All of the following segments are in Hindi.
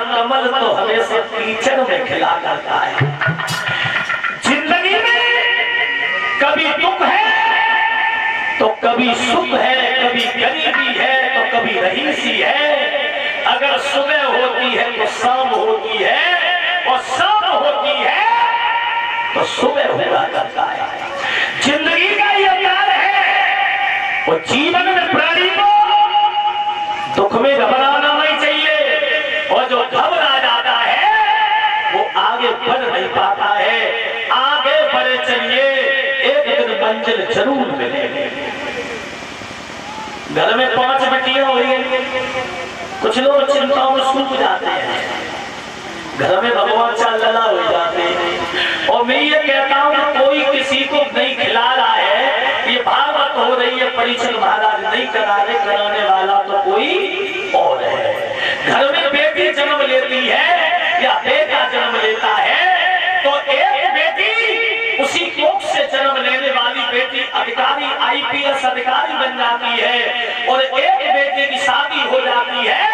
कमल तो हमेशा कीचड़ में खिला करता है। जिंदगी में कभी दुख है तो कभी सुख है, कभी गरीबी है तो कभी रईसी है। अगर सुबह होती है तो शाम होती है और शाम होती है तो सुबह हुआ करता है। जिंदगी का ये प्यार है और जीवन में प्राणी को दुख में घबराना नहीं चाहिए, और जो घबरा जाता है वो आगे बढ़ नहीं पाता है। आगे बढ़े चलिए, एक दिन मंजिल जरूर मिलेगी। घर में 5 बेटियां हुई, कुछ लोग चिंताओं में सूख जाते हैं, घर में भगवान चाल लला हो जाते हैं। और मैं ये कहता हूँ कोई किसी को नहीं खिला रहा है, ये भागवत हो रही है, परीक्षण महाराज नहीं कराने वाला तो कोई और है। घर में बेटी जन्म लेती है या बेटा जन्म लेता है तो एक बेटी उसी कोख से जन्म लेने वाली बेटी अधिकारी IPS अधिकारी बन जाती है, और एक बेटे की शादी हो जाती है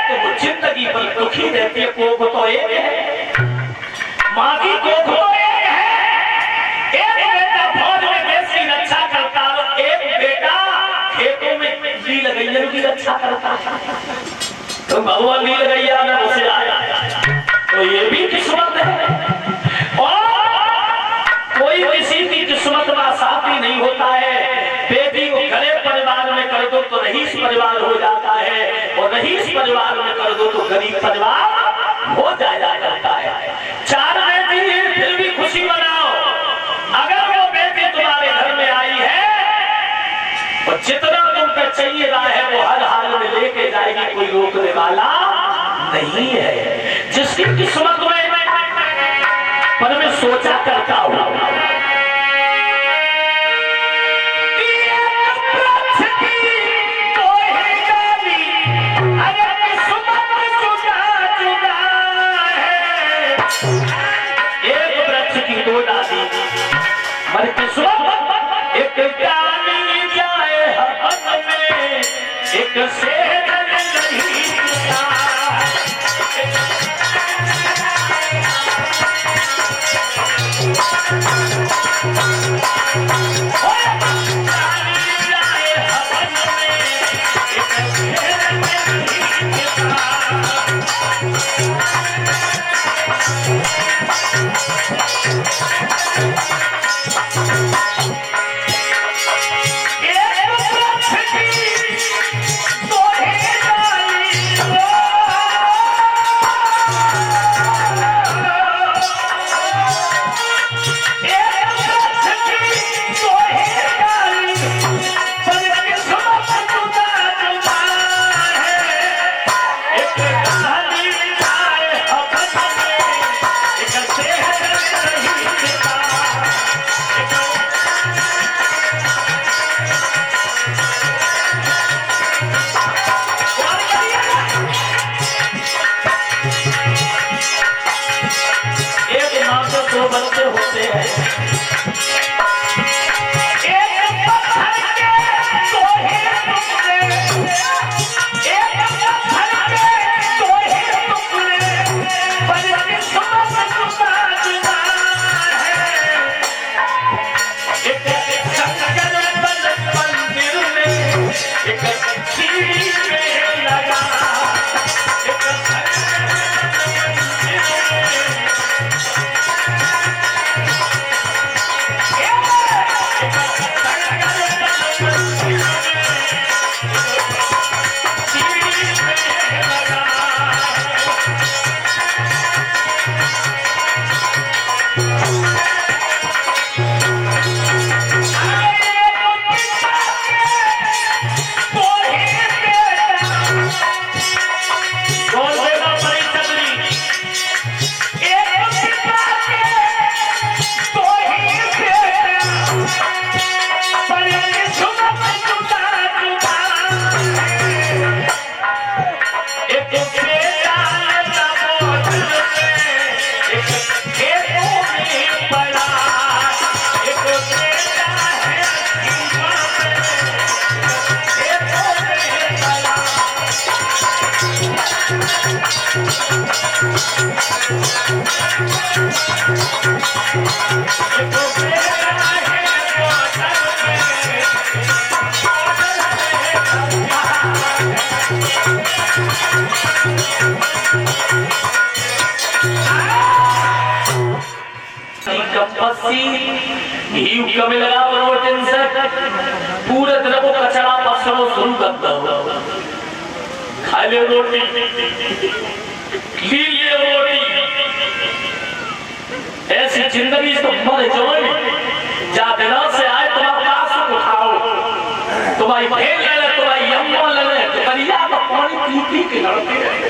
तो वो जिंदगी भर दुखी रहती है। कोख तो एक है, माँ की कोख तो एक है। एक बेटा फौज में देश की रक्षा करता है, एक बेटा खेतों में लील गैया की रक्षा करता है। तो भगवान लील गैया में उसे आया तो ये भी किस्मत है। और कोई किसी की किस्मत में साथी नहीं होता है। बेटी को गरीब परिवार में कर दो तो रईस परिवार हो जाता है, और रईस परिवार में कर दो तो गरीब परिवार हो जाया करता है। 4 बेटी हैं फिर भी खुशी मनाओ। अगर वो बेटी तुम्हारे घर में आई है और जितना तुम पे चाहिए रहा है वो हर हाल में लेके जाएगी, कोई रोकने वाला नहीं है। जिसकी किस्मत में पर मैं सोचा करता हूँ एक डाली जाए हवन में, एक सेहत नहीं पूरे दिन को कचरा पसरो शुरू कर दो, खा ले रोटी, ली ले रोटी, ऐसी जिंदगी तो मर जाए। जा दिनों से आए तुम्हारे पास उठाओ, तुम्हारी बहन ले ले, तुम्हारी अम्मा ले ले, तुम्हारी याद पानी पी पी के लड़ते रहे।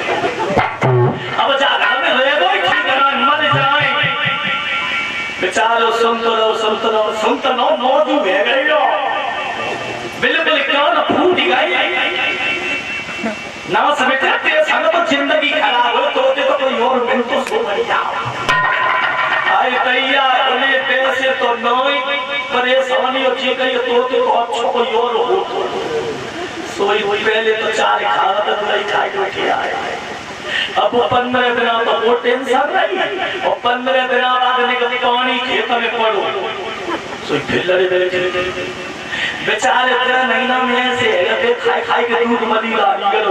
अब जा घर में रह गो मर जाए। बेचारो सुनते रहो मौजू है गई हो, बिल्कुल क्यों न फूट गई ना समझते तेरे संग तो जिंदगी खराब हो तो कोई और मिल तो सो बढ़िया आई तैया उन्हें पैसे तो नहीं परेशानी हो जी गई तो अच्छा कोई और हो सोई पहले तो चार खाना तो नहीं खाई बैठे आए। अब 15 दिन तो वो टेंशन रही और 15 दिन बाद निकल पानी खेत में पड़ो सोई फिर लड़े बेचारे तेरा महीना में से खाई खाई के दूध मदीरा निकल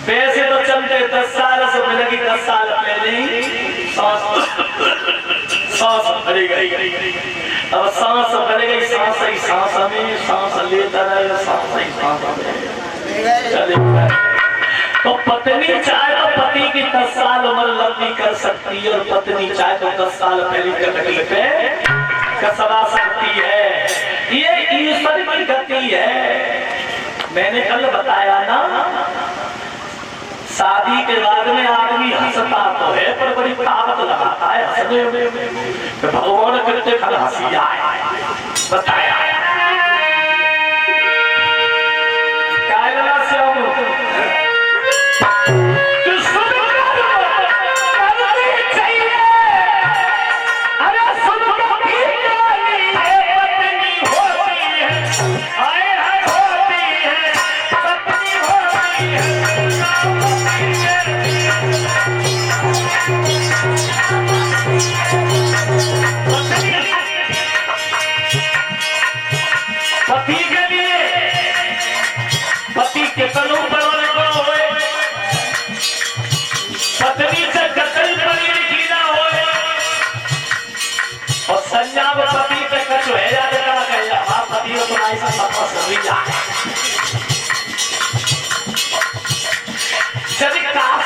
वैसे तो चलते 10 साल से मिलेगी 10 साल पहले ही सांस भरी गई। अब सांस भर गई, सांस ही सांस में सांस लेता रहे, सांस ही सांस चले। तो पत्नी चाहे तो पति की 10 साल उम्र लंबी कर सकती है और पत्नी चाहे तो 10 साल पहले की तकलीफें कसवा सकती है। ये ईश्वर की गति है। मैंने कल बताया ना, शादी के बाद में आदमी हंसता तो है पर बड़ी ताकत लगाता है हंसने में। तो भगवान करते खल हंसी आए बताया क्या लगा से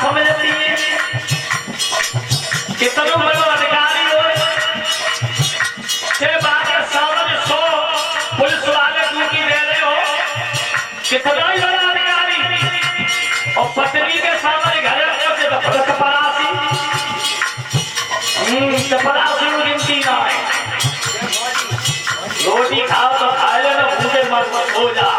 समझती है कितना बड़ा अधिकारी हो सामने 100 पुलिस वाले ड्यूटी दे रहे हो, कितना ही बड़ा अधिकारी और पत्नी के सामने घर चपरासी गिनती ना है। रोटी खाओ तो खा लेना, भूखे मत हो जा।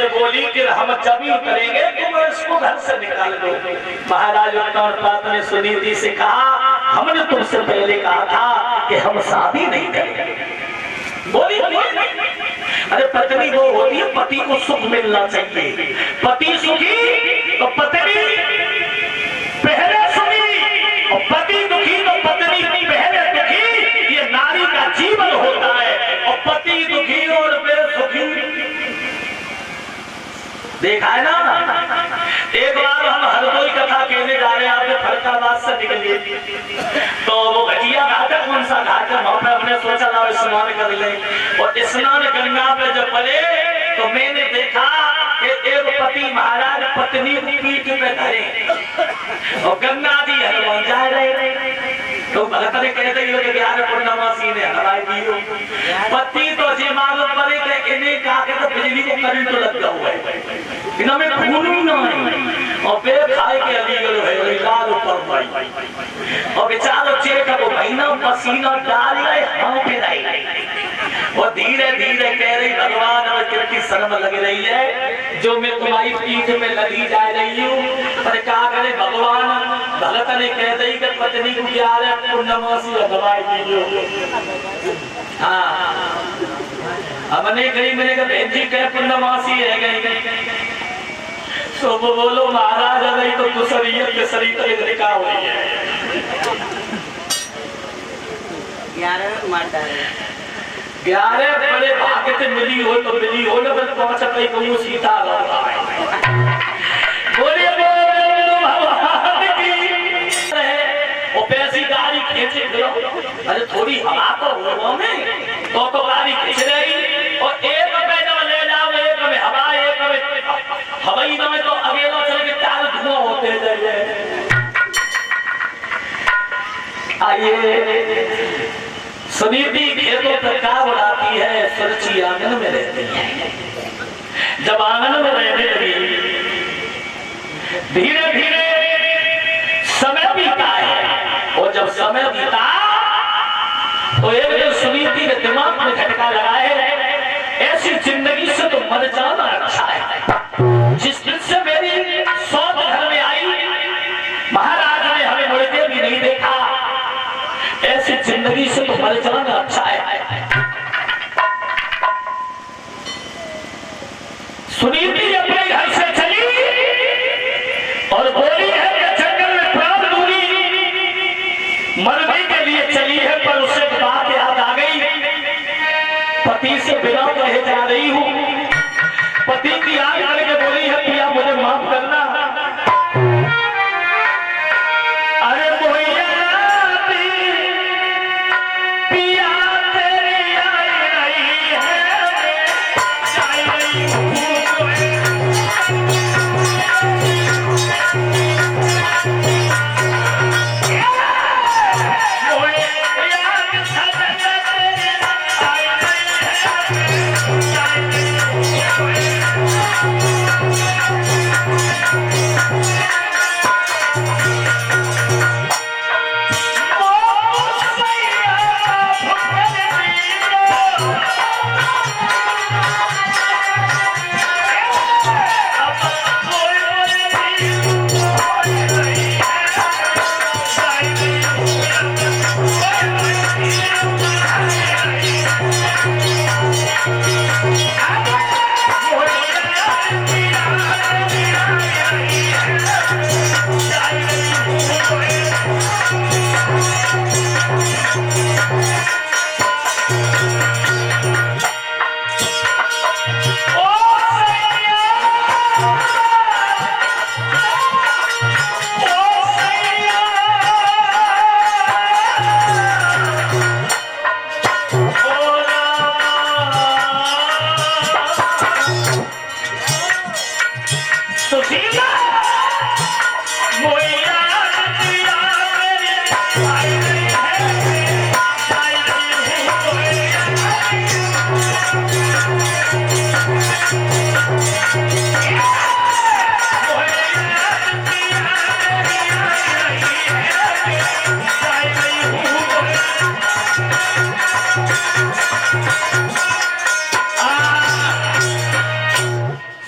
बोली कि हम जब ही उतरेंगे तो मैं इसको घर से निकाल दो। महाराज उत्तरपाद ने सुनीति से कहा, हमने तुमसे पहले कहा था कि हम शादी नहीं करेंगे। बोली अरे पत्नी वो होती है, पति को सुख मिलना चाहिए। पति सुखी तो पत्नी पहले सुखी और पति दुखी तो पत्नी पहले दुखी। ये नारी का जीवन होता है। और पति दुखी और बेसुखी देखा है ना। एक बार हम हरदोई कथा कहने जा रहे हैं, आपने फरकाबाद से निकलिए तो वो घटिया घाट है, कौन सा घाट है, वहां पे हमने सोचा ना स्नान कर ले। और स्नान गंगा पे जब पड़े तो मैंने देखा कि एक पति महाराज पत्नी की पीठ पे धरे और गंगा जी हनुमान जा रहे। तो भगत ने कहते ही कि यार पूर्णमासी ने हराई दी हो। पति तो जी मालूम पड़े कि इन्हें कहा कि तो बिजली को करंट लग गया हुआ है, इन्होंने खून ही ना है और और बेचारो चेक वो महीना पसीना डाल गए हम पे नहीं। वो धीरे धीरे कह रही भगवान और कितनी शर्म लग रही है जो मैं तुम्हारी पीठ में लगी जा रही हूँ। पर क्या करे भगवान, भगत ने कह दी कि पत्नी को क्या रे पूर्णमासी दवाई दीजिए। हाँ हमने कही, मैंने कहा बहन जी कह पूर्णमासी है गई। तो वो बोलो महाराज नहीं तो दूसरीयत के शरीर निकाह हो रही है। 11 बड़े भाग्य से मिली हो तो मिली हो न, बस 5 कहीं कहूँ सीता बोले भगवान की वो पैसी गाड़ी खींचे फिरो। अरे थोड़ी हवा तो हो में तो गाड़ी खींच रही और एक में जब ले जाओ, एक में हवा, एक में हवाई में तो अकेला चल के 4 धुआं होते जाइए। आइए सुनीति खेतों पर का उड़ाती है, सुरक्षी आंगन में रहती है। जब आंगन में रहने लगी धीरे धीरे समय बीता है। और जब समय बीता तो एक दिन सुनीति के दिमाग में झटका लगा है, ऐसी जिंदगी से तो मर जाना अच्छा है। जिस दिन से मेरी सौत घर में आई महाराज ने हमें मुड़के भी नहीं देखा, ऐसी जिंदगी से तो मर जाना अच्छा है। सुनीति अपने घर से चली और बोली है कि जंगल में प्राण दूरी मरने के लिए चली है, पर उससे बात याद आ गई, पति से बिना कहे जा रही हूँ। पति की याद करके बोली है पिया मुझे माफ करना। अरे बोया पिया तेरी आई रही है, आई रही हूँ।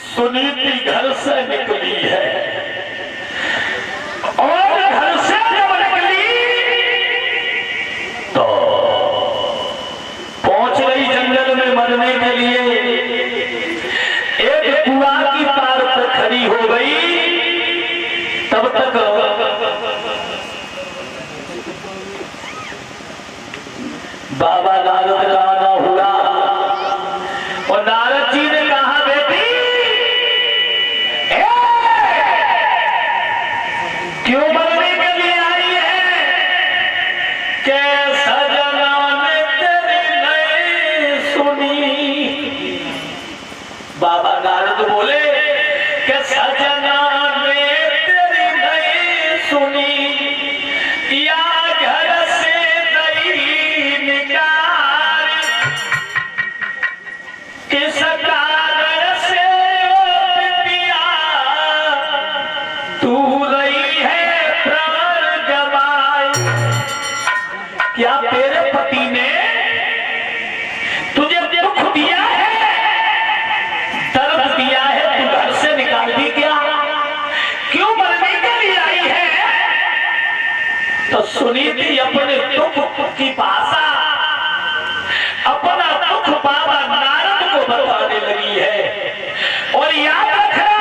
सुनीति घर से निकली है और घर से जब निकली तो पहुंच गई जंगल में मरने के लिए। एक कुआं की पार पर खड़ी हो गई। तब तक बाबा नारद का आना हुआ और नारद जी ने कहा बेटी क्यों मरने के लिए आई है? कैसा जना ने तेरी नहीं सुनी। बाबा नारद बोले कि सजना ने तेरी नहीं सुनी, या घर से दही निकाल किस कारण से पिया तू रही है सुनी थी अपने दुख की भाषा, अपना दुख बाबा नारद को बताने लगी है। और याद रखना,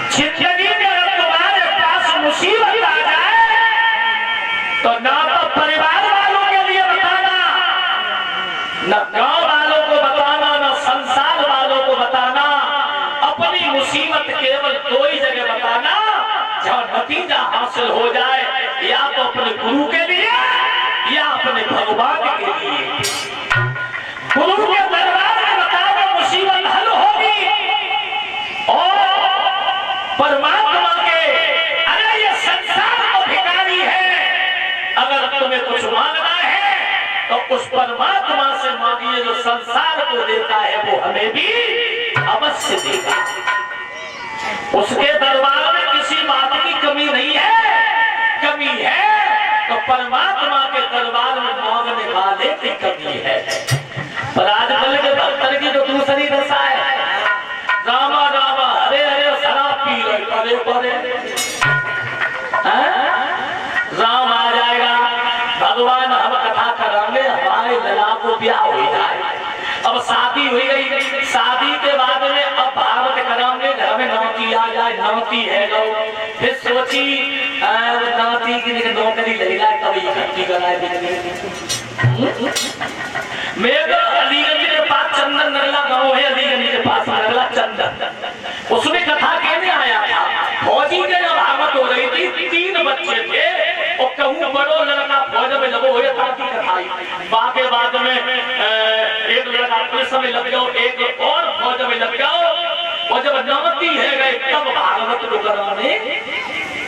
जिंदगी में अगर तुम्हारे पास मुसीबत आ जाए तो ना तो परिवार वालों के लिए बताना, न गांव वालों को बताना, न संसार वालों को बताना। अपनी मुसीबत केवल दो ही जगह बताना जहां नतीजा हासिल हो जाए, या तो अपने गुरु के लिए या अपने भगवान के लिए। गुरु के दरबार में बताओ मुसीबत हल होगी, और परमात्मा के, अरे ये संसार तो भिखारी है, अगर तुम्हें कुछ मांगना है तो उस परमात्मा से मांगिए जो संसार को देता है, वो हमें भी अवश्य देगा। उसके दरबार में किसी बात की कमी नहीं है, कमी है तो परमात्मा के दरबार में मांगने वाले की कमी है। पर आजकल के भक्तों की तो दूसरी दशा है, रामा रामा हरे हरे शराब पी रहे, करे करे राम आ जाएगा, भगवान हम कथा कराएंगे, हमारे लला को ब्याह हो जाए। अब शादी हुई गई, शादी के बाद में अब भागवत कराएंगे, घर में नौती आ जाए, नौती है लो, फिर सोची नौती की नौकरी लगेगा, कभी इकट्ठी कराए। मेरे अलीगंज के पास चंदन नगला गांव है, अलीगंज के पास नगला चंदन, उसमें कथा कहने आया था। फौजी के जब भागवत हो रही थी, 3 बच्चे थे और कहूँ बड़ो लड़का फौज में लगो हुए था की कथाई, बाके बाद में एक लड़का पुलिस में लग जाओ, एक और फौज में लग जाओ, और जब नौती है गए तब भागवत को कराने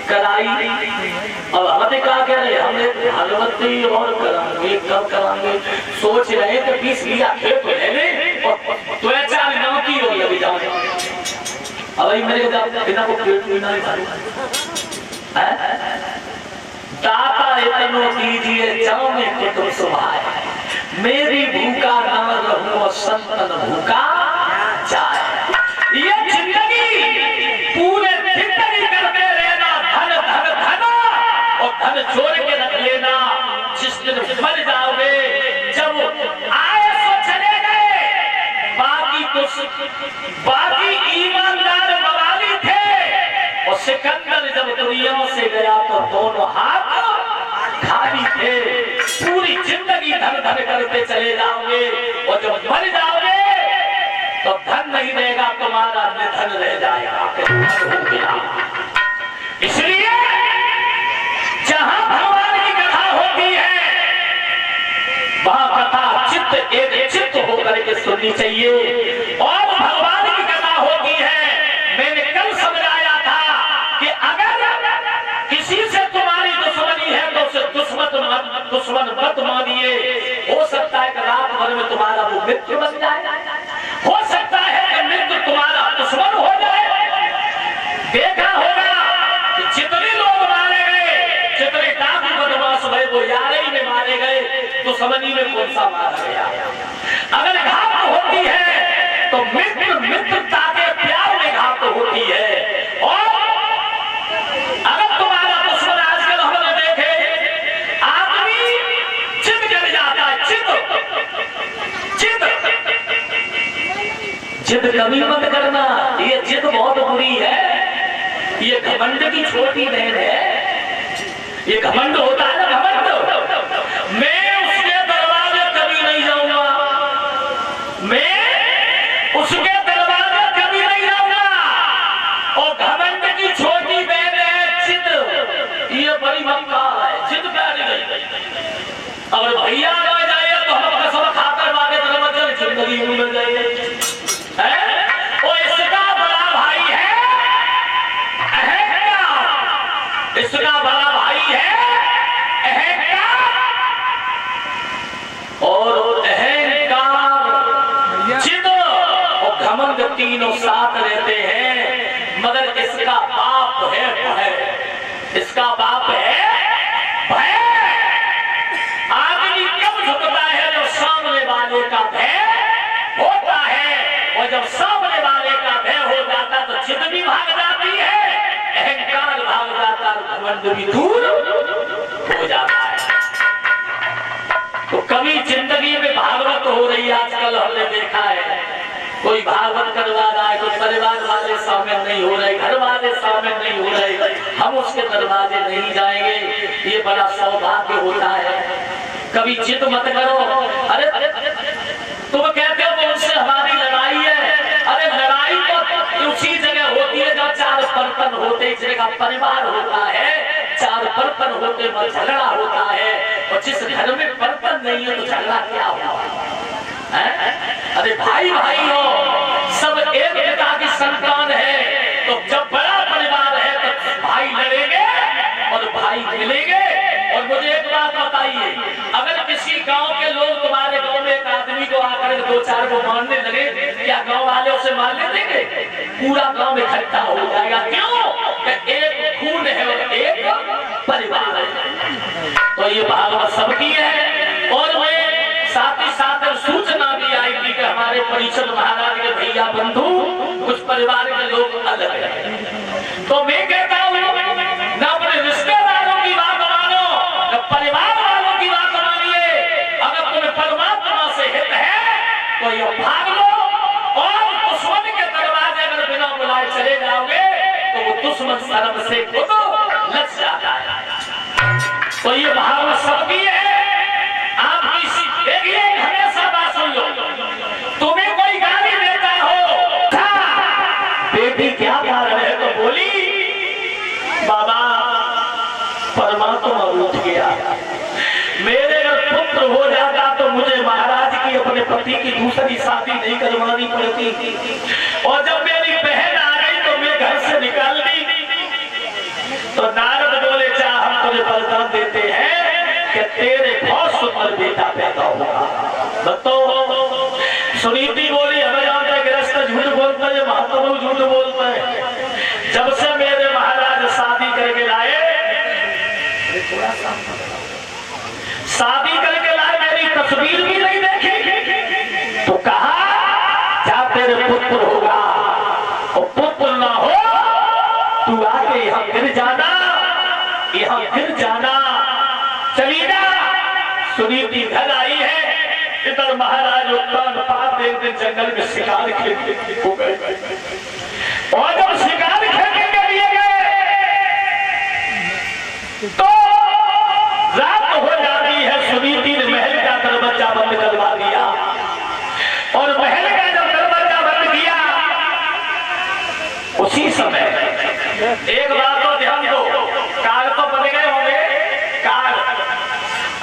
कराई। अब हमें क्या कह रहे, हमने भागवती और कराएंगे, कब कराएंगे सोच रहे थे, 20 लिया खेत लेने और त्वचा नौती हो लगी जाओ। अब मेरे बिना को पेट पीना नहीं, दाता इतनो दीजिए जाओ में कुतुब सुभाए, मेरी भूखा न रहूं और संतन भूखा जाए। ये जिंदगी पूरे जिंदगी करते रहना, धन धन धन और धन जोड़ के रख लेना। जिस दिन मर जाओगे, जब आए सो चले गए, बाकी ईमानदार मवाली थे, और सिकंदर जब दुनिया से गया तो दोनों हाथ खाली थे। पूरी जिंदगी धन धन करते चले जाओगे, और जब मर जाओगे तो धन नहीं देगा तुम्हारा, निधन रह जाएगा, धन हो गया। इसलिए जहां भगवान की कथा होती है, वहां कथा चित्त एक चित्त होकर के सुननी चाहिए। और भगवान की कथा होती है, मैंने कल समझाया था कि अगर किसी से तुम्हारी दुश्मनी है तो उसे दुश्मन मत मानिए। हो सकता है कि रात भर में तुम्हारा वो मित्र बन जाए, हो सकता है कि मित्र तुम्हारा दुश्मन हो जाए। देखा होगा कि जितने लोग मारे गए, जितने डाकू बदमाश हुए, वो यार ही में मारे गए, दुश्मनी में कौन सा मारा गया। अगर घात होती है तो मित्रता के प्यार में घात होती है। और अगर तुम्हारा दुश्मन, आजकल हमने देखे आदमी चित जल जाता है, जिद कभी मत करना, ये जिद बहुत बुरी है, ये घमंड की छोटी बहन है। ये घमंड होता है ना, घमंड। मैं उसके दरवाजे कभी नहीं जाऊंगा, मैं उसके दरवाजे कभी नहीं जाऊंगा। और घमंड की छोटी बहन है जिद, ये बड़ी मक्का है, जिद प्यारी गई। अगर भैया आ जाए तो हम कसम खाकर मांगे तो जिंदगी मिल जाएगी। और इसका बड़ा भाई है अहंकार, इसका बड़ा भाई है अहंकार। और अहंकार, जिद और घमंड तीनों साथ रहते हैं, मगर इसका बाप है भय। इसका बाप है भय। आदमी कब झुकता है, जो सामने वाले का भय होता है। और जब सामने वाले का भय हो जाता तो जिद भी भाग जाती है, अहंकार भाग जाता, घमंड भी दूर हो जाता है। तो कभी जिंदगी में भागवत हो रही है, आजकल हमने देखा है कोई भागवत करवा रहा है, कोई परिवार वाले शामिल नहीं हो रहे, घर वाले शामिल नहीं हो रहे, हम उसके दरवाजे नहीं जाएंगे, ये बड़ा सौभाग्य होता है। कभी जिद मत करो, अरे तुम कहते हो उनसे हमारी लड़ाई है, अरे लड़ाई तो उसी जगह होती है जहाँ चार बर्तन होते, इस जगह परिवार होता है, चार बर्तन होते वह झगड़ा होता है, और जिस घर में बर्तन नहीं है तो झगड़ा क्या हुआ है? अरे भाई भाई हो, सब एक पिता की संतान है, तो जब बड़ा परिवार है तो भाई लड़ेंगे और भाई मिलेंगे। और मुझे एक बात बताइए, अगर किसी गांव के लोग तुम्हारे गांव में एक आदमी को आकर दो चार को मारने लगे, क्या गांव वाले उसे मारने देंगे? पूरा गांव इकट्ठा हो जाएगा। क्यों? एक खून है और एक परिवार है। तो ये भागवत सबकी है। और मैं साथ ही साथ सूचना भी आई थी कि हमारे परिषद महाराज के भैया बंधु कुछ परिवार के लोग अलग हैं। तो मैं कहता हूँ न अपने रिश्तेदारों की बात मानो, न परिवार वालों की बात मानिए। अगर तुम्हें परमात्मा से हित है तो ये भाग लो, और दुश्मन के दरवाजे अगर बिना बुलाए चले जाओगे तो वो दुश्मन शर्म से खुद लग जाता है। तो ये भाव सबकी है। आप देखिए, हमेशा बात सुन लो, तुम्हें कोई गाली देता हो, बेटी क्या कारण है, तो बोली बाबा परमात्मा उठ गया, मेरे अगर पुत्र हो जाता तो मुझे महाराज की अपने पति की दूसरी शादी नहीं करवानी पड़ती, और जब मेरी बहन आ गई तो मैं घर से निकाल दी। तो नारद बोले, चाह हम तुझे वरदान देते हैं कि तेरे बहुत सुंदर बेटा पैदा होगा। तो सुनीति बोली, हमें जानता है गृहस्थ झूठ बोलता है, महात्मा झूठ बोलता है। जब से मेरे महाराज शादी करके लाए, शादी करके लाए, मेरी तस्वीर भी नहीं देखी, तो कहा जा तेरे पुत्र होगा, और पुत्र ना हो तू आके यहाँ गिर जाना, यहाँ गिर जाना, चली जा। सुनीति घर आई है, इधर महाराज उत्तान पाप एक दिन जंगल में शिकार खेलने हो गए, और जब शिकार खेलने के लिए गए तो रात हो जाती है। सुनीति ने महल का दरवाजा बंद करवा दिया, और महल का जब दरवाजा बंद किया, उसी समय एक बात तो ध्यान दो, काल तो बन गए होंगे, काल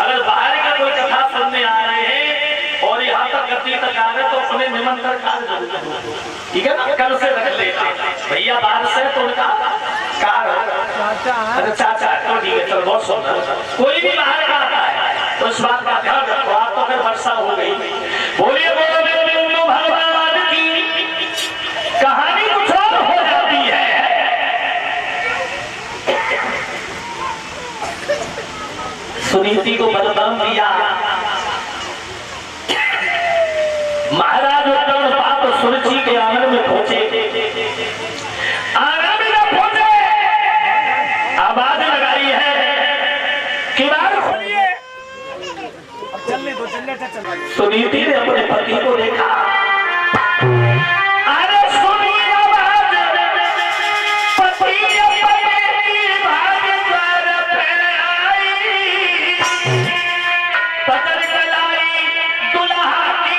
अगर बाहर का कोई कथा सुनने आ रहे हैं और यहाँ तक गति तक आ रहे तो अपने निमंत्रण काल जरूर, ठीक है ना, कल से रख लेना। भैया बाहर से तो उनका कार, अरे चाचा तो ठीक है, चलो बहुत सुंदर। कोई भी बाहर का आता है तो इस बात का ध्यान रखो। आप तो फिर वर्षा हो गई। बोलिए बोलो भगवान की कहानी कुछ और हो जाती है। सुनीति को बलिदान दिया, महाराज उत्तम पाप सुरुचि के आंगन में पहुंचे, आंगन में पहुंचे, आवाज लगाई है कि बार खोलिए। चलने दो, चलने से चल। सुनीति ने अपने पति को देखा, अरे सुनिए आवाज, पति पकड़ गलाई दुल्हा की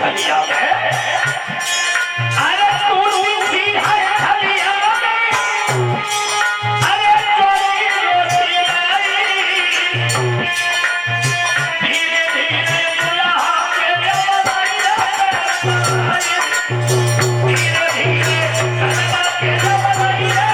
खलिया में, अरे टूटी सी है खलिया में, अरे चोरी रोटी लाई, धीरे धीरे दुल्हा के जमाइया, धीरे धीरे दुल्हा के जमाइया,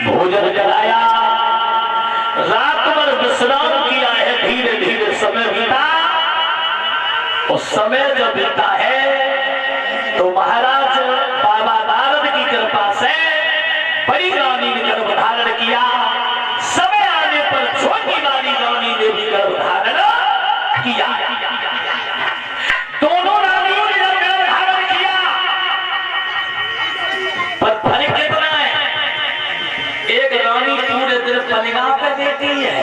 भोजन जलाया, रात भर विश्राम किया है, धीरे धीरे समय बीता। और समय जब बीता है तो महाराज बाबा नारद की कृपा से बड़ी रानी ने गर्भ धारण किया। समय आने पर छोटी वाली रानी ने भी गर्भ धारण किया। दोनों रानियों ने जब गर्भ धारण किया, पर फर्क कितना है? एक रानी पूरे दिन पलिगा पे देती है,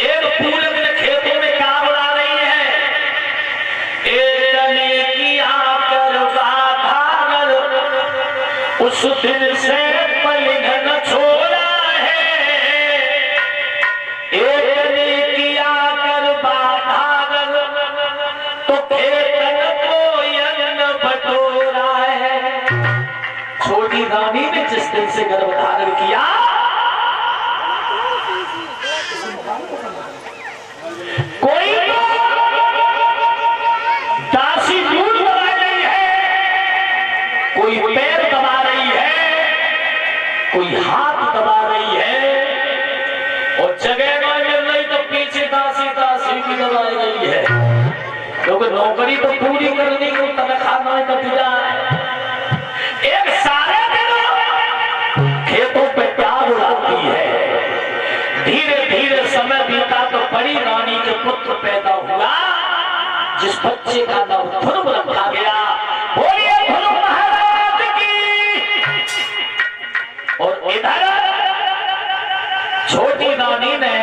एक पूरे दिन खेतों में काम उड़ा रही है। एक ने किया कर बाधागर, उस दिन से पलिगा न छोड़ा है। एक ने किया कर बाधागर, तो खेतन को अन्न बटोरा है। छोटी रानी ने जिस दिन से गर्भ धारण किया, कोई दासी दूध दबा रही है, कोई पैर दबा रही है, कोई हाथ दबा रही है, और जगह न मिल रही तो पीछे दासी दासी भी दबाई गई है। क्योंकि नौकरी तो पूरी करनी को तनख्वाह न कट जाए। एक सारे खेतों पे प्यार उड़ाती है। धीरे धीरे समय बीता तो बड़ी रानी के पुत्र पैदा हुआ, जिस बच्चे का नाम ध्रुव रखा गया। बोलिए ध्रुव महाराज की। और इधर छोटी रानी ने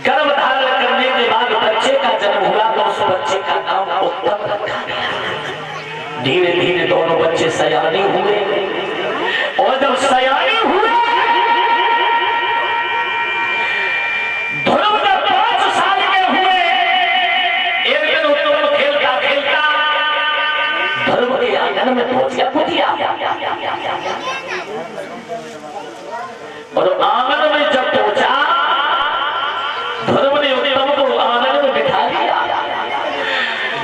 गर्भ धारण करने के बाद बच्चे का जन्म हुआ, तो उस बच्चे का नाम उत्तम रखा गया। धीरे धीरे दोनों बच्चे सयाने हुए, और जब सयाने हुए, ध्रुव जब 5 साल के हुए, एक दिन उत्तम खेलता खेलता ध्रुव के आंगन में पहुंच गया कुटिया। और आंगन में जब पहुंचा, ध्रुव ने उत्तम को आंगन में बिठा दिया।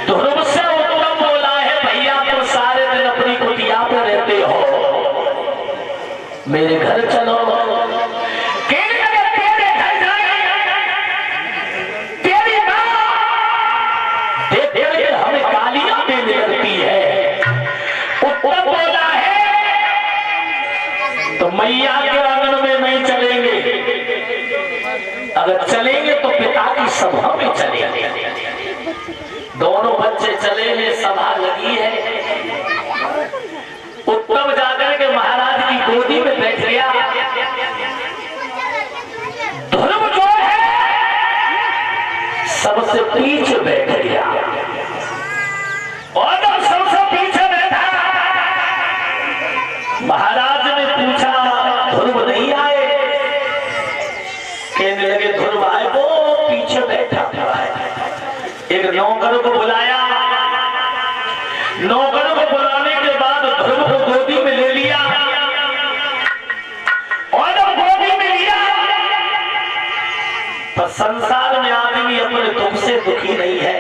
ध्रुव से उत्तम बोला है, भैया तुम सारे दिन अपनी कुटिया पे रहते हो, मेरे घर चलो। तेरे घर जाए, तेरी मां देख के हमें गालियां देने लगती है। उत्तम बोला है, तो मैया के आंगन में नहीं चलेंगे, अगर चलेंगे तो पिता की सभा में चलेंगे। दोनों बच्चे चले हैं, सभा लगी है। उत्तम जाकर के महाराज की गोदी में बैठ गया। ध्रुव जो है सबसे पीछे बैठ गया, और जब सबसे पीछे बैठा, महाराज ने पूछा ध्रुव नहीं आए? कहने लगे ध्रुव आए, वो पीछे बैठा हुआ है। एक नौकर को बुलाया, नौकर को बुलाने के बाद ध्रुव को गोदी में ले लिया, और जब गोदी में लिया तो संसार में आदमी अपने दुख से दुखी नहीं है,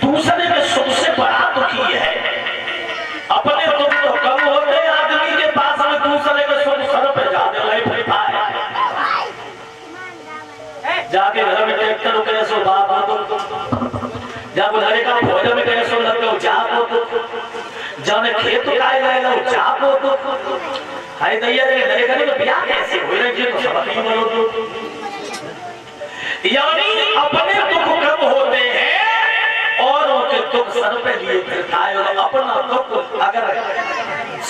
दूसरे के सुख से बड़ा दुखी है। अपने दुख तो कम होते आदमी के पास में, दूसरे के सुख सर पे ज्यादा लय फिरता है। सो बाप जब लड़का भोजन में कैसो लगे चाप जाने खेत काय गए चाप हाय दैया रे लड़का ने ब्याह कैसे हो रहे जी तो सब नहीं बोलो यानी अपने दुख कब होते हैं और उनके दुख सर पे लिए फिरता है और अपना दुख अगर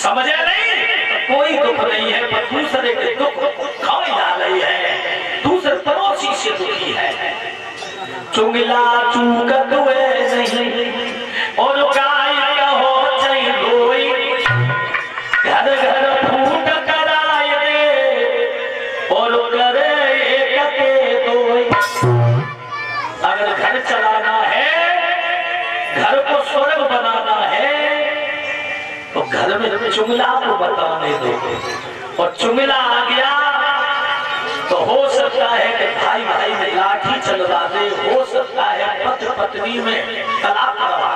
समझे नहीं तो कोई दुख नहीं है पर दूसरे के दुख खाई जा रही है दूसरे पड़ोसी से दुखी है चुंगला चूकत हुए नहीं और गाय का हो चाहिए रोई घर घर फूट कराए दे और करे एक के दो अगर घर चलाना है घर को स्वर्ग बनाना है तो घर में चुंगला को बताने दो और चुंगला आ गया तो हो सकता है कि भाई भाई में लाठी चलवा दे हो सकता है पति पत्नी में तलाक करवा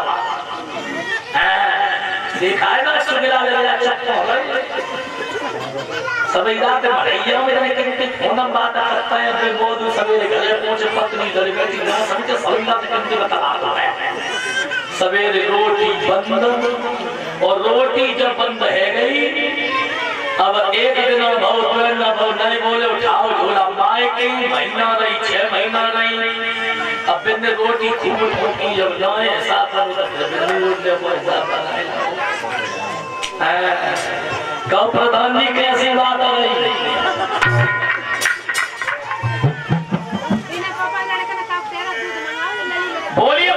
देखा है ना चुंगला ले सभी रात भैया में कितने फोनम बात करता है फिर वो सवेरे घरे पहुंचे पत्नी घर बैठी ना समझे सभी रात कितने का तलाक है सवेरे रोटी बंद और रोटी जब बंद है गई अब एक दिन बहुत नहीं बोले उठाओ झोला माए के महीना रही 6 महीना रही अब बिन रोटी खूब ठोकी जब जाए ऐसा कब प्रधान जी कैसी बात हो रही बोलिए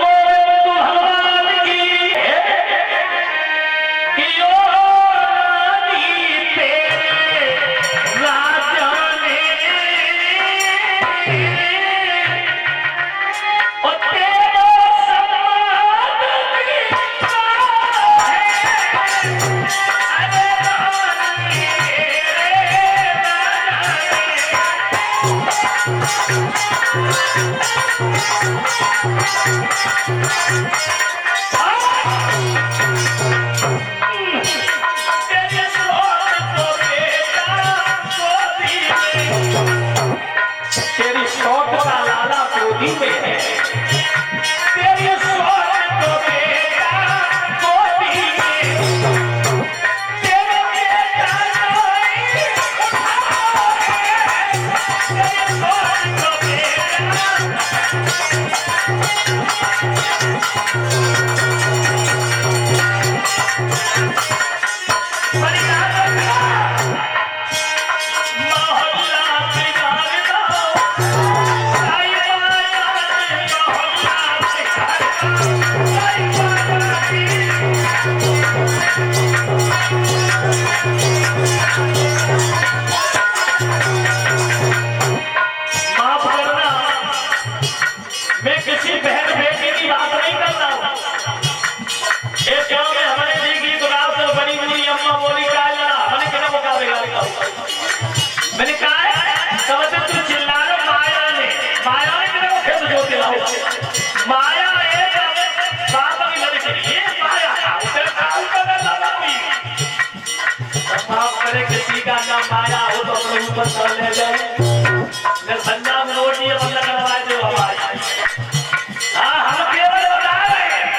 तेरी शौक का लाला गोदी में है तेरी शौक को बेटा गोदी में तेरे बेटा तेरी शौक को मैंने कहा तू चिल्ला रहा माया ने तेरे को खेत जोत दिलाओ माया एक बाप की लड़की ये माया था उसे काल का लगा हुई माफ करे किसी का नाम माया हो तो प्रभु पर कर ले जाए मैं संजा में रोटी बंद करवाए दो हमारी हाँ हम केवल बता रहे हैं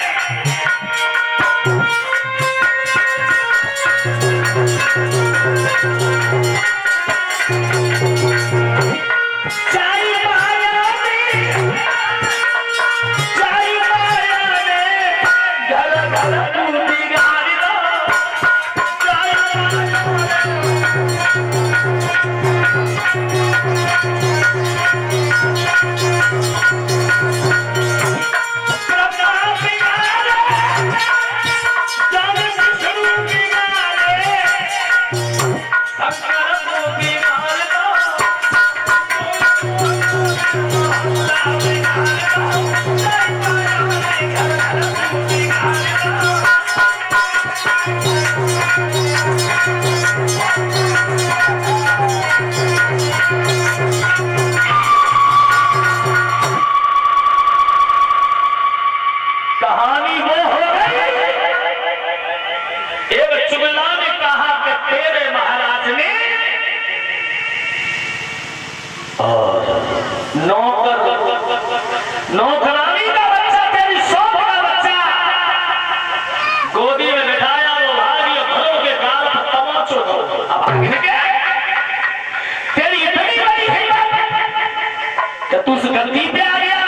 तू उस गलती पे आ गया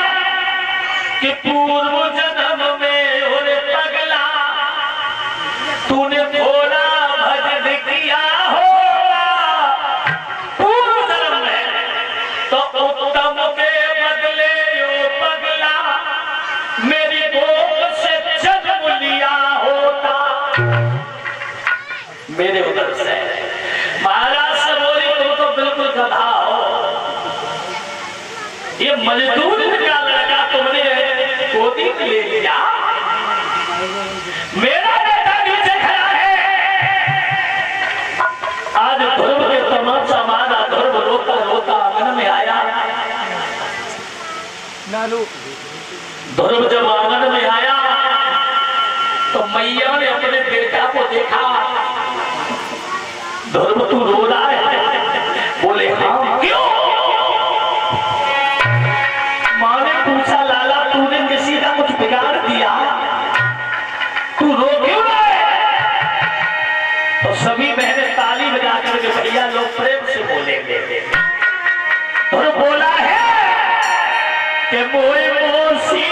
कि पूर्व जन्म में और पगला तूने थोड़ा भजन किया होगा पूर्व जन्म में, तो उत्तम के बदले यो पगला मेरी गोद से जन्म लिया होता मेरे उधर से। महाराज से बोली तुम तो बिल्कुल गधा हो, ये मजदूर का लड़का तुमने गोदी में ले लिया, मेरा बेटा नीचे खड़ा है। आज ध्रुव के तमाचा मारा, ध्रुव रोता रोता आंगन में आया। ध्रुव जब आंगन में आया तो मैया ने अपने बेटा को देखा। ध्रुव तू रो रहा है? बोले हाँ। क्यों? माँ ने पूछा लाला तूने किसी का कुछ बिगाड़ दिया, तू रो क्यों रहा है? तो सभी बहनें ताली बजा करके भैया लोग प्रेम से बोलेंगे। और बोला है कि मोए मोसी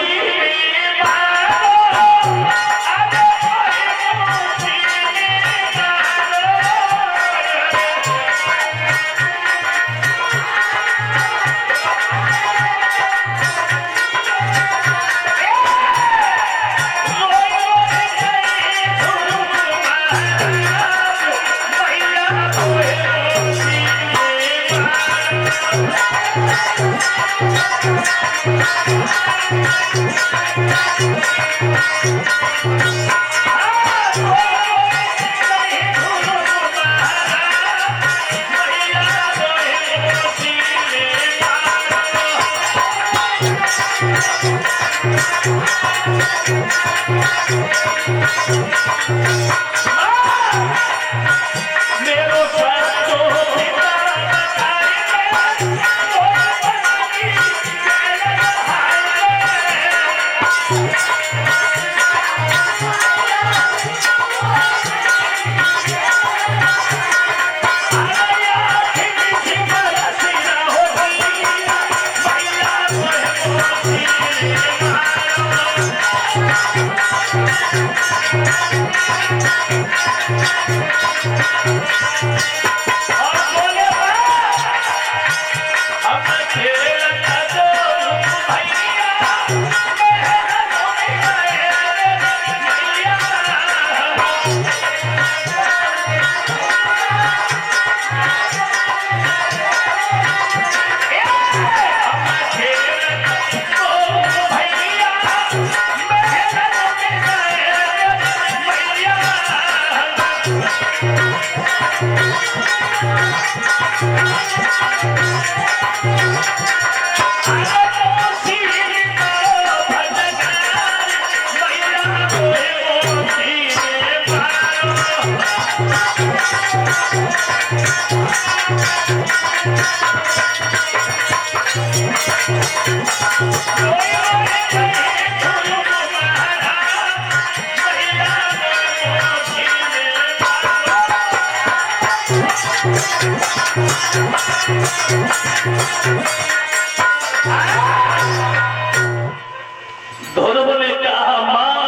ध्रुव ने कहा मां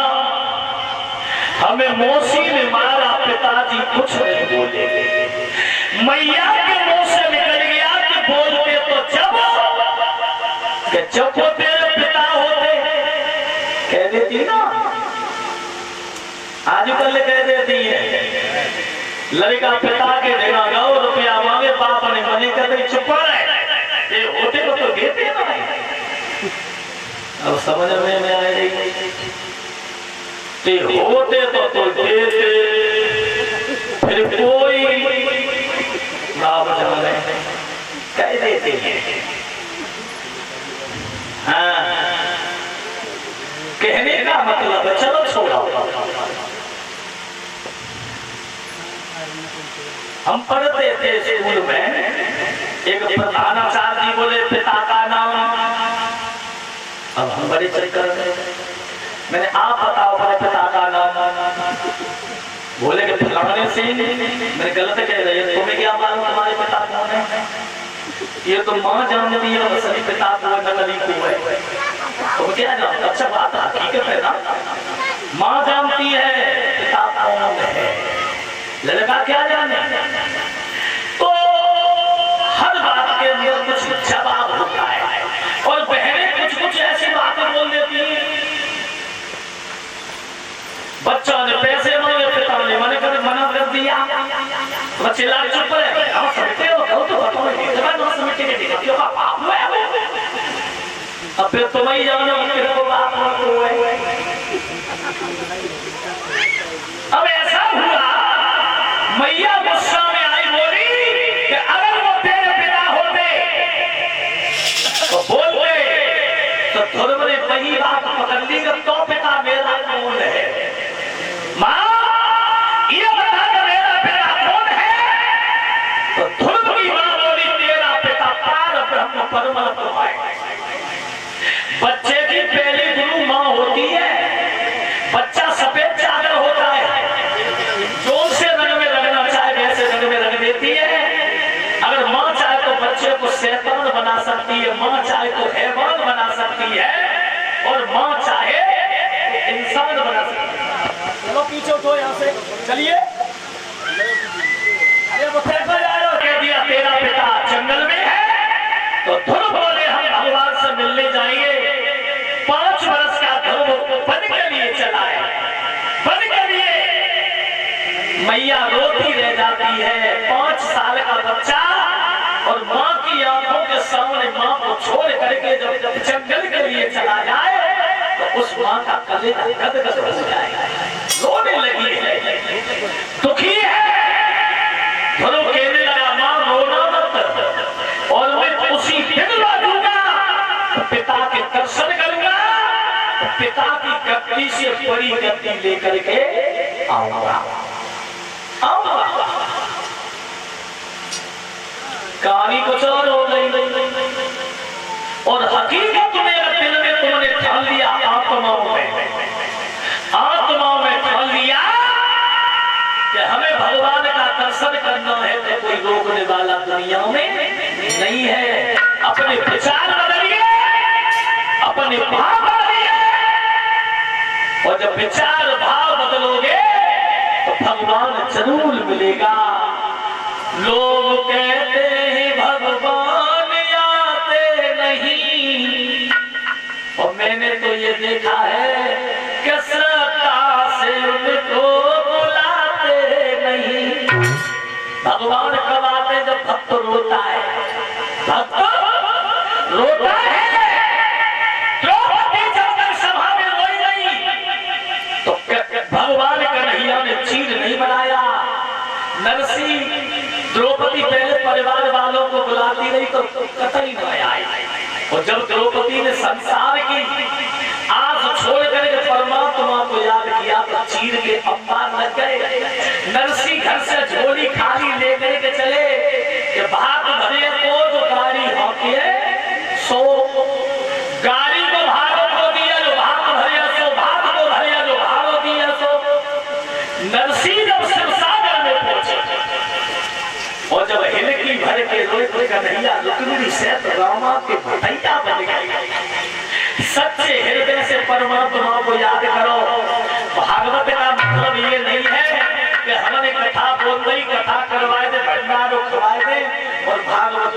हमें मौसी ने मारा, पिताजी कुछ नहीं बोले। मैया के मुंह से निकल गया कि बोलते तो जब वो तेरे पिता होते कह देती ना, आजकल कह देती है लड़का पिता के जगह गौ रुपया मांगे बाप ने मने कहते चुप रहे, ये होते तो देते ना। अब समझ में आएगी ते होते तो देते, फिर कोई बाप जाने कह देते हैं। हाँ कहने का मतलब चलो छोड़ो। हम पढ़ते थे स्कूल में, एक प्रधानाचार्य जी बोले पिता का नाम। अब हम बड़े चक्कर में, मैंने आप बताओ मेरे पिता का नाम। बोले कि फलाने सिंह। मैंने गलत कह रहे हैं, तुम्हें क्या मालूम तुम्हारे पिता कौन है? ये तो माँ जानती है असली पिता को नकली को है। तो क्या जानता? अच्छा बात हकीकत है ना, माँ जानती है पिता कौन है, लड़का क्या जाने। तो हर बात के अंदर कुछ जवाब होता है और बहनें कुछ कुछ ऐसी बातें बोल देती हैं। बच्चा ने पैसे मांगे, पिता ने मना कर दिया, बच्चे लाल चुप रहे। आप समझते हो तो बताओ, अब फिर तुम ही जानो फिर को बात है। अब ऐसा हुआ, मैया गुस्सा में आई, बोली कि अगर वो तेरे पिता होते तो बोलते, तो ध्रुव ने वही बात पकड़ ली कि तो पिता मेरा कौन है। माँ ये बता कि मेरा पिता कौन है। तो ध्रुव की माँ बोली, तेरा पिता पार ब्रह्म परमात्मा है। बच्चे की पहली गुरु माँ होती है। बच्चा सफेद चादर होता है, जो से रंग में रंगना चाहे वैसे रंग में रंग देती है। अगर माँ चाहे तो बच्चे को शैतान बना सकती है, माँ चाहे तो हैवान बना सकती है, और माँ चाहे तो इंसान बना सकती है। चलो पीछे उठो यहाँ से, चलिए। अरे वो फैसला जा रहा, कह दिया तेरा पिता जंगल में है। तो ध्रुव बोले, हम भगवान से मिलने जाएंगे। 5 वर्ष का ध्रुव वन के लिए चला है, वन के लिए। मैया रोती रह जाती है। 5 साल का बच्चा और माँ की आंखों के सामने माँ को छोड़ करके जब जंगल के लिए चला जाए तो उस माँ का कलेजा गदगद हो जाए, रोने लगी है, दुखी है। ध्रुव कहने लगा, माँ रोना मत, और मैं उसी दिन लौटूंगा, पिता के दर्शन करूंगा, पिता की गद्दी से बड़ी गद्दी लेकर के आऊंगा। कहानी कुछ और हो गई, और हकीकत में दिल में तुमने ठान लिया, आत्माओं में ठान लिया कि हमें भगवान का दर्शन करना है, तो कोई रोकने वाला दुनिया में नहीं है। अपने विचार बदलिए, अपने भाव बदलिए, और जब विचार भाव बदलोगे तो भगवान जरूर मिलेगा। लोग कहते हैं भगवान आते नहीं, और मैंने तो ये देखा है कि श्रद्धा से उनको बुलाते नहीं। भगवान कब आते? जब भक्त रोता है, भक्त रोता है। द्रौपदी जब तक सभा में रोई नहीं तो भगवान कन्हैया ने चीर नहीं बनाया। नरसी द्रौपदी पहले परिवार वालों को बुलाती रही तो कतई न आई, और जब द्रौपदी ने संसार की आस छोड़ करके परमात्मा को याद किया तो चीर के अंबार लग गए। नरसी घर से झोली खाली लेकर के चले कि भाग भरे को जो गाड़ी होती है सो गाड़ी को भाग को दिया, जो भाग भरे सो भाग को भरे, जो भाग दिया सो। नरसी जब शिवसागर में पहुंचे और जब हिलकी भर के रोए कन्हैया रुक्मिणी सहित रामा के भैया बन गए। सच्चे हृदय से परमात्मा को याद करो। भागवत का मतलब ये नहीं है कि हमने कथा बोल रही, कथा करवाए दे, भंडारों खवाए दे और भागवत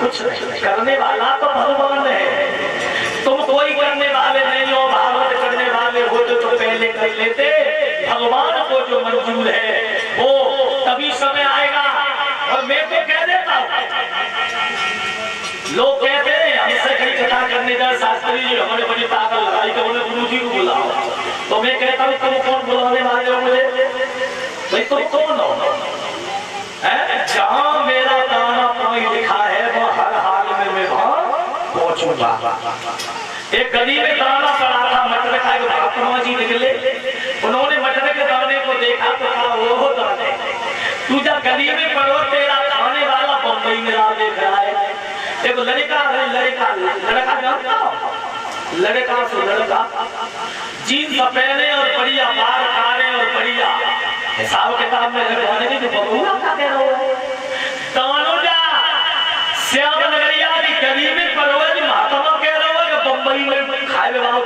कुछ करने वाला तो भगवान है। तुम कोई करने वाले नहीं हो, भागवत करने वाले हो तो पहले कर लेते। भगवान को जो मंजूर है वो तभी समय आएगा। और मैं तो कह देता हूँ, लोग कहते हैं हमसे कहीं कथा करने जाए शास्त्री जी, हमारे बड़ी ताकत लगाई तो उन्हें गुरु जी को बुलाओ। तो मैं कहता हूँ तुम कौन बुलाने वाले हो मुझे? भाई तुम कौन हो? जहाँ मेरा दाना पानी लिखा है वो हर हाल में मैं वहाँ पहुंचूंगा। एक गली में दाना पड़ा था, मटर का महात्मा जी निकले, उन्होंने मटर के दाने को देखा तो कहा वो दाने तू जब गली में पड़ो, तेरा खाने वाला बम्बई मेरा देख रहा है। एक लड़का जानता हो? लड़का से लड़का जीन्स पहने और बढ़िया बाल काटे और बढ़िया हिसाब किताब में लगवाने की जो बबूला का कह रहा है। श्याम नगरी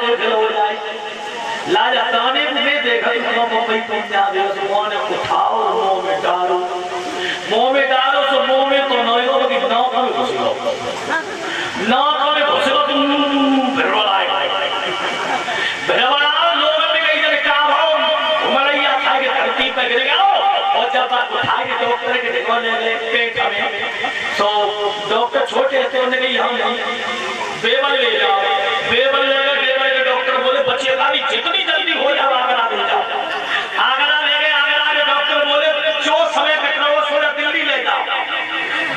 देख लो जाए लाजा ताने में देखा तो मुंबई पंजाब सुमान उठाओ मुंह में डालो तो मुंह में तो नहीं हो कि नाक में घुस लो तुम भिड़वाड़ा लोग में कहीं जब क्या हो उमरैया खा के धरती पे गिर गया और जब आप उठा के डॉक्टर के देखो ले गए पेट में तो डॉक्टर छोटे थे उन्होंने कही हम नहीं बेबल ले जाओ बेबल ले गए बेबल के डॉक्टर बोले बच्चे का भी जितनी जल्दी हो जाओ आगरा ले जाओ आगरा ले गए आगरा के डॉक्टर बोले जो समय कटना वो सोचा दिल्ली ले जाओ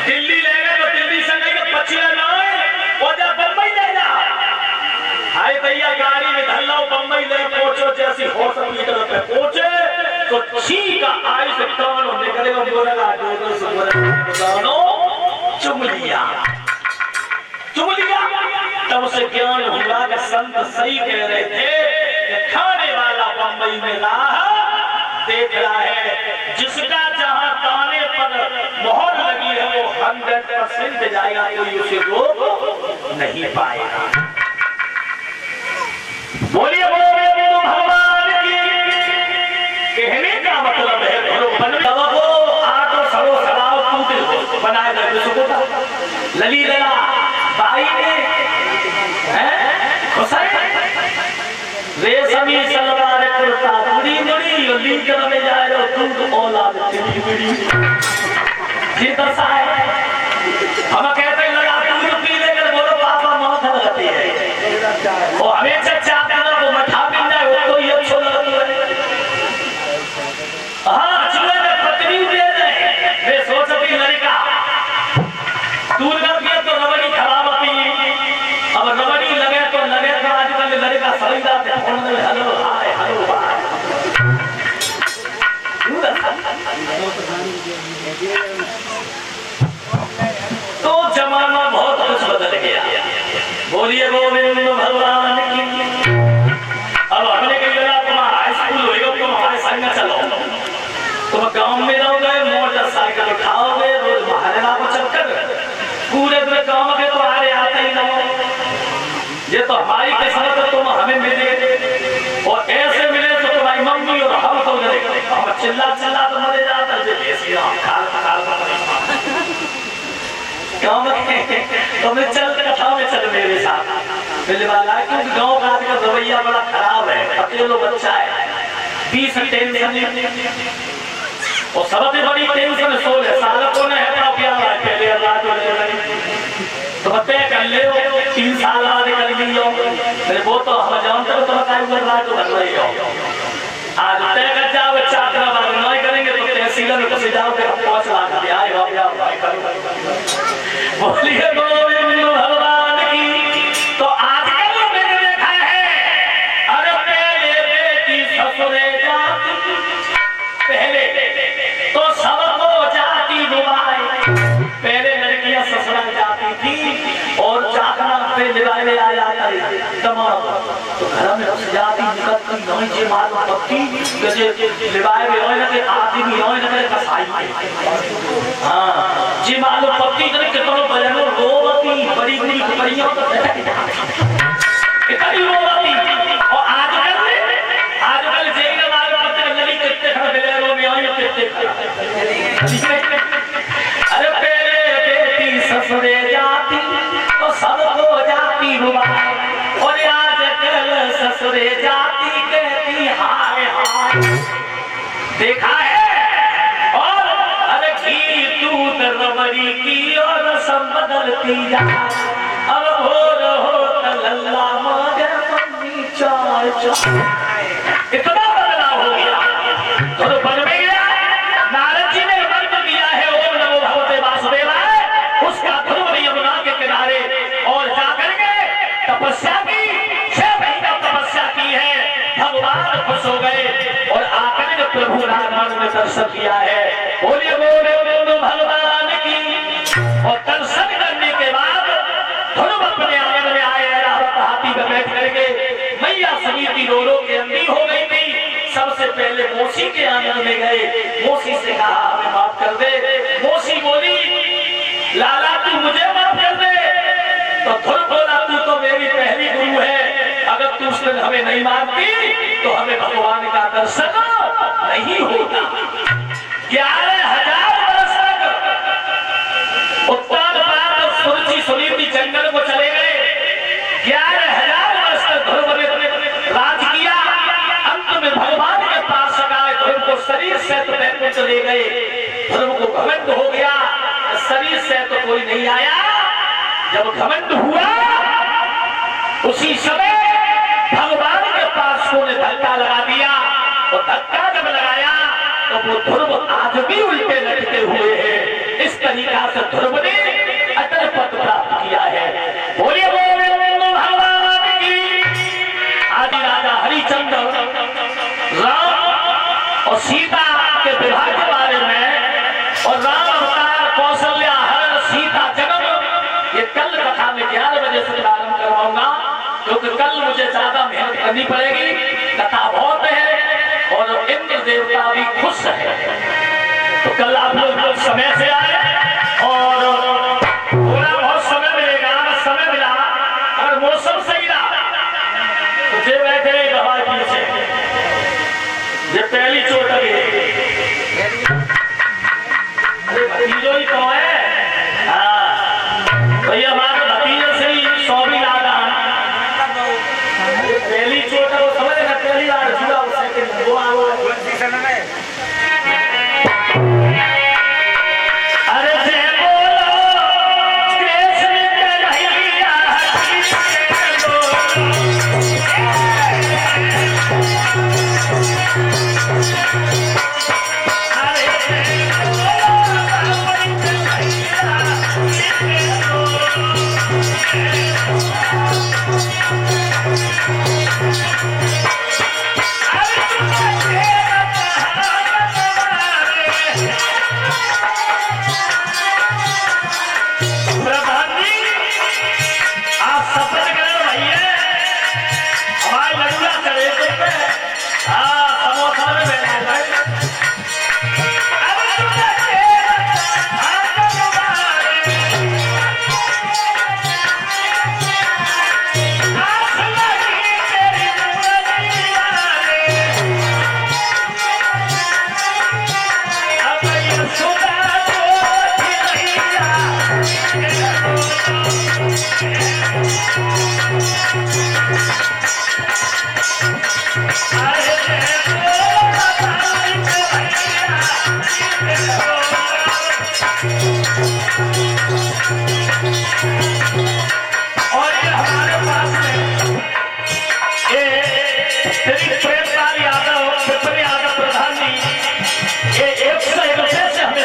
दिल्ली ले गए तो दिल्ली से लेके बच्चे लाए और जब बम्बई ले जाओ हाय भैया गाड़ी में धल्ला बम्बई ले पहुंचो जैसी हॉस्पिटल पे पहुंचे तो छी का आई से कान निकलेगा बोलेगा चुम लिया तब से ज्ञान हुआ कि संत सही कह रहे थे कि खाने वाला बम्बई में रहा देख रहा है जिसका जहां ताने पर मोहर लगी है वो 100% जाएगा कोई उसे रोक नहीं पाएगा। बोलिए भगवान की कहने का मतलब है आटो सरो सराव बनाए गए लली लला भाई ने रेशमी सलवार कुर्ता बुरी बुरी लीकर में जा रहे हो तुम औलाद चिड़ी बिड़ी ये दशा है। हम कहते हैं लगा दूध पी लेकर बोलो पापा मौत लगती है और हमेशा चाहते हैं वो मठा पी जाए वो तो ये अच्छा लगती है। हाँ चूल्हे में पत्नी दे दे वे सोचती लड़का दूध न पिए तो रबड़ी खराब होती अब रबड़ी लगे तो आजकल लड़का सरीदा पे फोन में हेलो हाय हेलो हाय तो जमाना बहुत कुछ बदल गया। बोलिए गोविंद भगवान की। अब हमने कही लगा तुम हाई स्कूल हो तुम हमारे संग चलो तुम गांव में रहोगे मोटरसाइकिल उठाओगे रोज महाराणा को चक्कर पूरे दिन काम के तो आरे आते ही ना ये तो हमारी किस्मत है तुम हमें मिले और ऐसे मिले तो तुम्हारी मम्मी और हम तो हम चिल्ला तो मरे जाता है तुम्हें चल कथा में चल मेरे साथ मिलने वाला है क्योंकि गाँव का आजकल रवैया बड़ा खराब है अकेलो बच्चा है 20 टेंशन और सबसे बड़ी टेंशन 16 साल को है पहले रात तो तय कर ले 3 साल बाद कर लियो मेरे वो तो हम जानते हो तो रात कर रही हो आज तय कर जाओ चाकरा बाद नहीं करेंगे तो तहसील में घुस जाओगे 5 लाख दिया बोलिए गोविंद भगवान की। तो आजकल मैंने देखा है अरे पहले बेटी ससुरे जाती पहले तो सबको जाती डुबाए पहले लड़कियां ससुराल जाती थी और चाकरा पे लिवाए में आ जाता है तमाम तो घर में घुस जाती निकलती नहीं जे माल पत्ती जैसे लिवाए में होए लगे आदमी होए लगे कसाई हां जे माल पत्ती जने कितनो बजनो रोवती बड़ी बड़ी परियों तो इतनी रोवती और आजकल जेल माल पत्ती लगी कितने खड़े बेलेरो में होए कितने अरे पहले बेटी ससुरे जाती तो सबको जाती रुबाए और आजकल ससुरे जाती कहती हाय हाय देखा है और अरे की तू रबड़ी की और सब बदलती जा अब हो लल्ला मगर मम्मी चाय इतना बदलाव हो गया तो बन में गया नारद जी ने वर्त दिया है ओम नमो भगवते वासुदेवाय उसका ध्रुव यमुना के किनारे और जाकर के तपस्या की 6 महीना तपस्या की है भगवान खुश हो गए और आकर के प्रभु राम ने दर्शन किया है। बोलिए गोविंद भगवान की। और दर्शन करने के बाद ध्रुव अपने आंगन में आए हाथी में बैठ करके मैया समिति रो के अंधी हो गई थी सबसे पहले मौसी के आंगन में गए मौसी से कहा हमें माफ कर दे मौसी बोली लाला तू मुझे माफ कर दे तो ध्रुव बोला तू तो मेरी पहली गुरु है अगर तू उस दिन हमें नहीं मानती तो हमें भगवान का दर्शन नहीं होता। 11,000 वर्ष तक उत्तर प्रांत सुरुचि सुनीति जंगल को चले गए। 11,000 वर्ष तक ध्रुव ने राज किया। अंत में भगवान के पास गए, ध्रुव को शरीर से तो बैकुंठ चले गए। ध्रुव को घमंड हो गया, शरीर से तो कोई नहीं आया। जब घमंड हुआ उसी समय भगवान के पास ने धक्का लगा दिया, और धक्का जब लगाया तो वो ध्रुव आज भी उल्टे लटके हुए हैं। इस तरीका से ध्रुव ने अटल पद प्राप्त किया है। बोलिए भगवान की। आदि राजा हरिश्चंद्र राम और सीता के विवाह के बारे में और राम अवतार कौशल्या हरण सीता जन्म, ये कल कथा में 11 बजे से प्रारंभ करवाऊंगा, क्योंकि कल मुझे ज्यादा मेहनत करनी पड़ेगी। कथा बहुत है और इंद्र देवता भी खुश है। तो कल आप लोग समय से आए और थोड़ा बहुत समय मिलेगा। समय मिला और मौसम सही रहा तो जे बैठे दवाई पीछे ये पहली चोट लगी। अरे भतीजो ही तो है। हाँ भैया हमारे भतीजे से ही 100 भी लादा। पहली चोट है वो समझ ना, पहली बार जुड़ा वो सेकंड वो अरे जय बोलो कृष्ण कन्हैया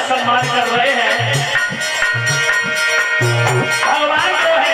सम्मान कर रहे हैं। भगवान को है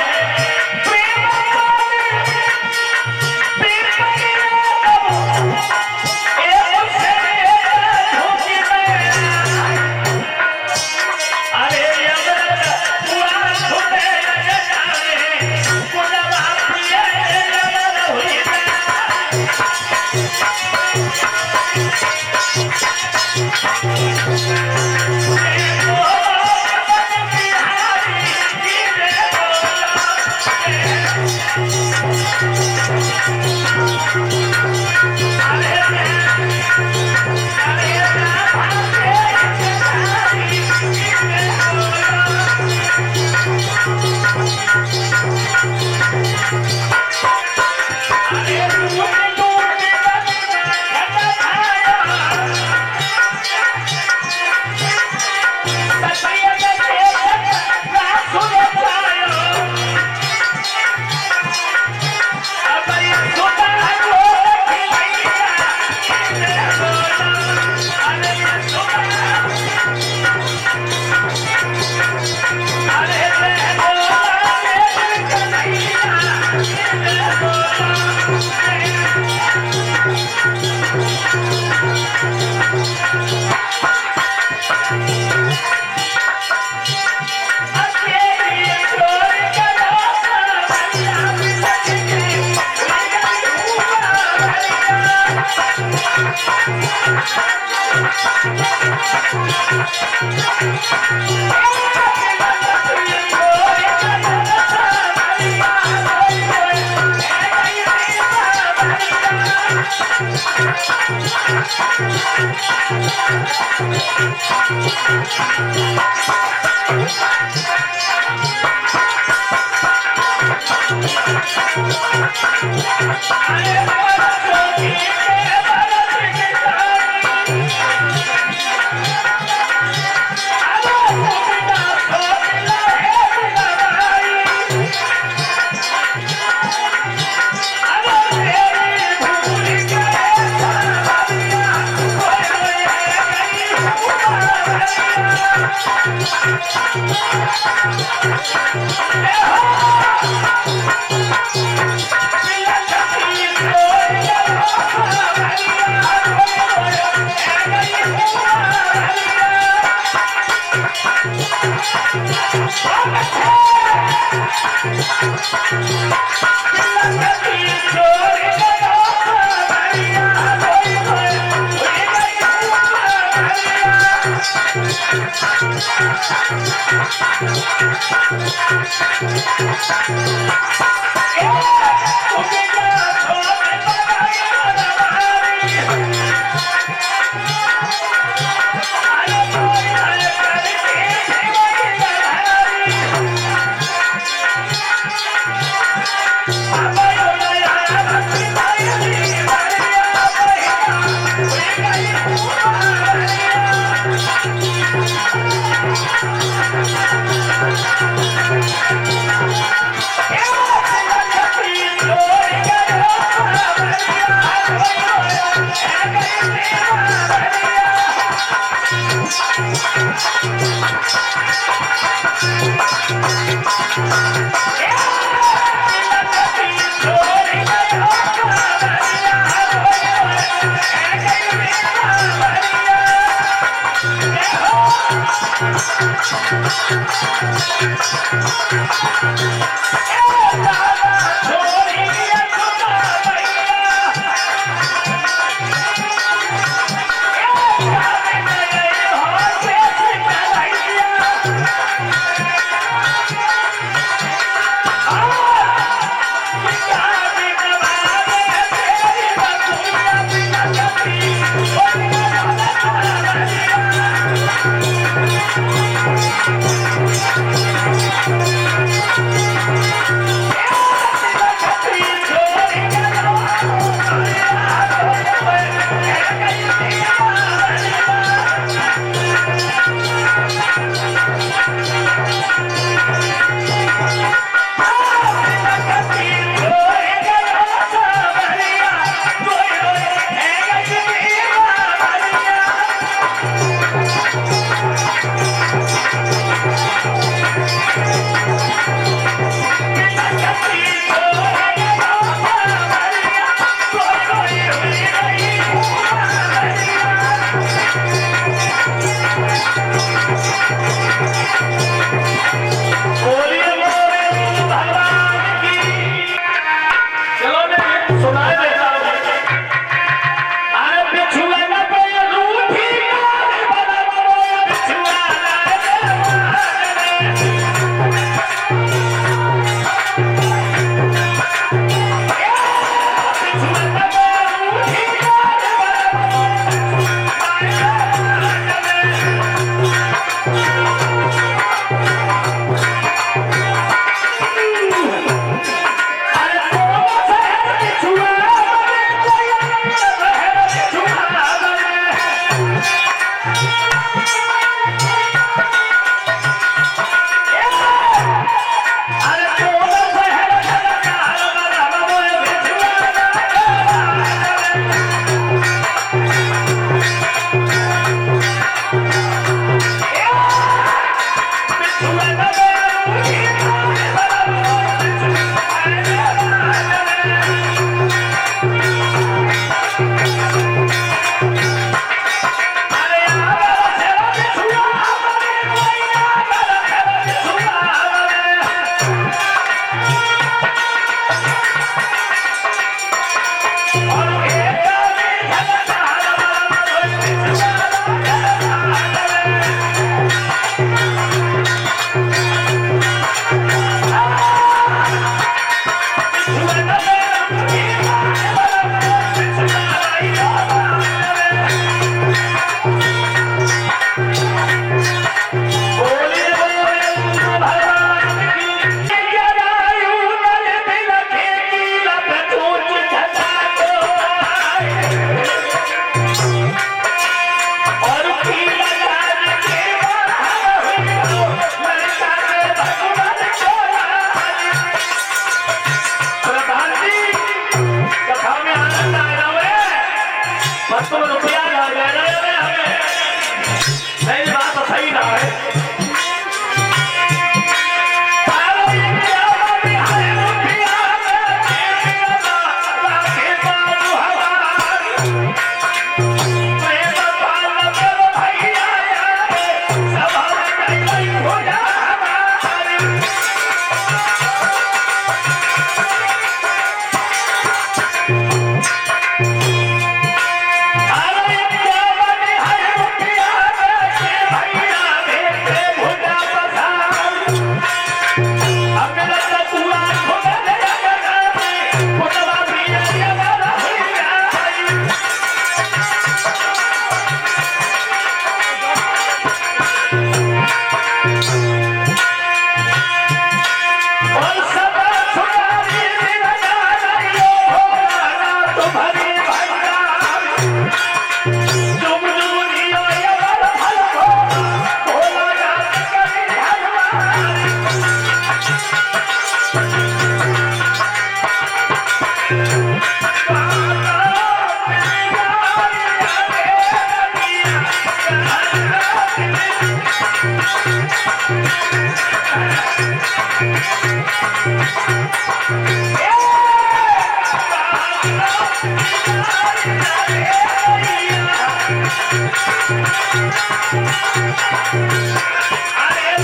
अरे